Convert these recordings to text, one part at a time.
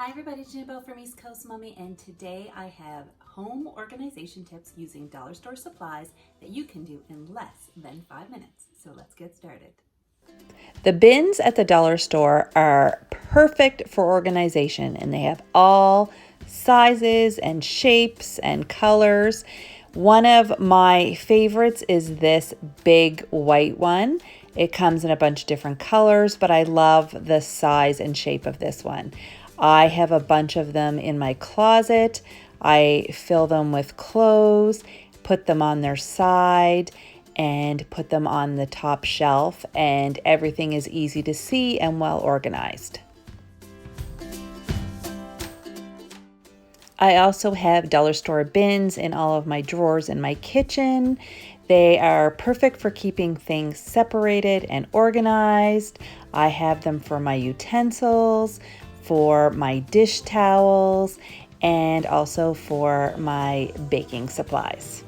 Hi everybody, Janelle from East Coast Mommy, and today I have home organization tips using dollar store supplies that you can do in less than 5 minutes. So let's get started. The bins at the dollar store are perfect for organization, and they have all sizes and shapes and colors. One of my favorites is this big white one. It comes in a bunch of different colors, but I love the size and shape of this one. I have a bunch of them in my closet. I fill them with clothes, put them on their side, and put them on the top shelf, and everything is easy to see and well organized. I also have dollar store bins in all of my drawers in my kitchen. They are perfect for keeping things separated and organized. I have them for my utensils, for my dish towels, and also for my baking supplies.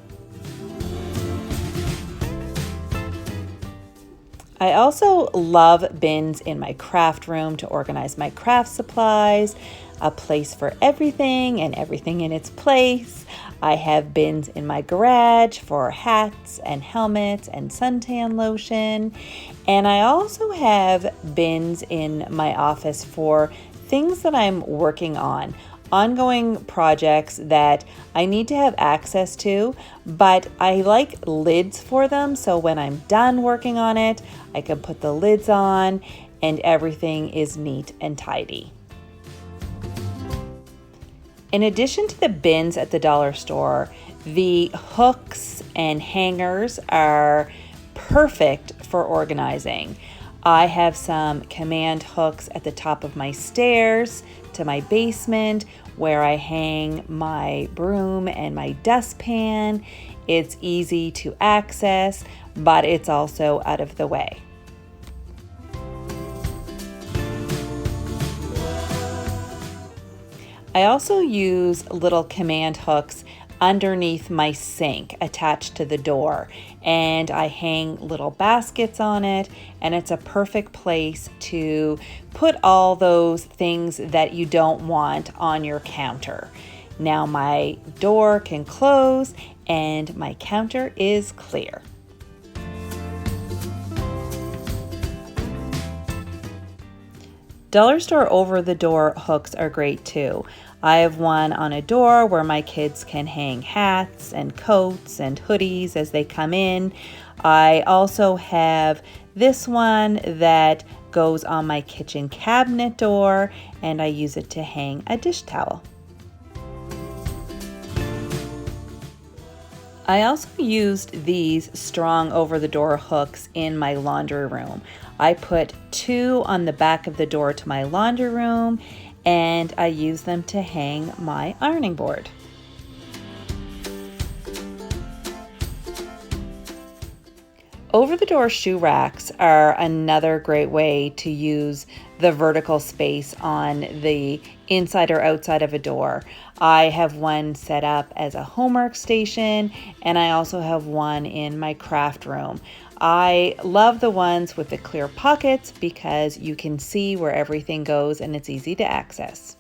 I also love bins in my craft room to organize my craft supplies, a place for everything and everything in its place. I have bins in my garage for hats and helmets and suntan lotion. And I also have bins in my office for things that I'm working on, ongoing projects that I need to have access to, but I like lids for them, so when I'm done working on it, I can put the lids on and everything is neat and tidy. In addition to the bins at the dollar store, the hooks and hangers are perfect for organizing. I have some command hooks at the top of my stairs to my basement where I hang my broom and my dustpan. It's easy to access, but it's also out of the way. I also use little command hooks underneath my sink attached to the door, and I hang little baskets on it, and it's a perfect place to put all those things that you don't want on your counter. Now my door can close and my counter is clear. Dollar store over-the-door hooks are great too. I have one on a door where my kids can hang hats and coats and hoodies as they come in. I also have this one that goes on my kitchen cabinet door, and I use it to hang a dish towel. I also used these strong over-the-door hooks in my laundry room. I put 2 on the back of the door to my laundry room, and I use them to hang my ironing board. Over-the-door shoe racks are another great way to use the vertical space on the inside or outside of a door. I have one set up as a homework station, and I also have one in my craft room. I love the ones with the clear pockets because you can see where everything goes and it's easy to access.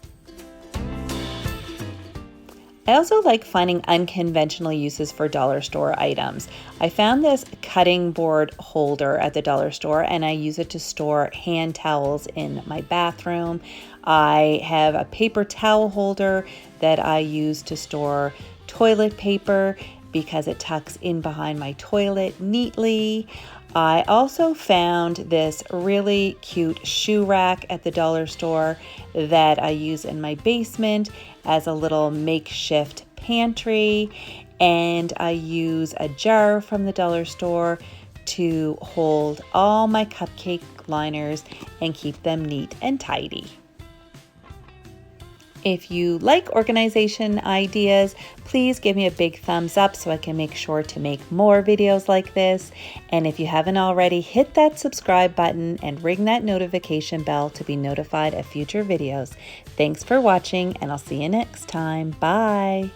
I also like finding unconventional uses for dollar store items. I found this cutting board holder at the dollar store, and I use it to store hand towels in my bathroom. I have a paper towel holder that I use to store toilet paper because it tucks in behind my toilet neatly. I also found this really cute shoe rack at the dollar store that I use in my basement as a little makeshift pantry, and I use a jar from the dollar store to hold all my cupcake liners and keep them neat and tidy. If you like organization ideas, please give me a big thumbs up so I can make sure to make more videos like this. And if you haven't already, hit that subscribe button and ring that notification bell to be notified of future videos. Thanks for watching, and I'll see you next time. Bye.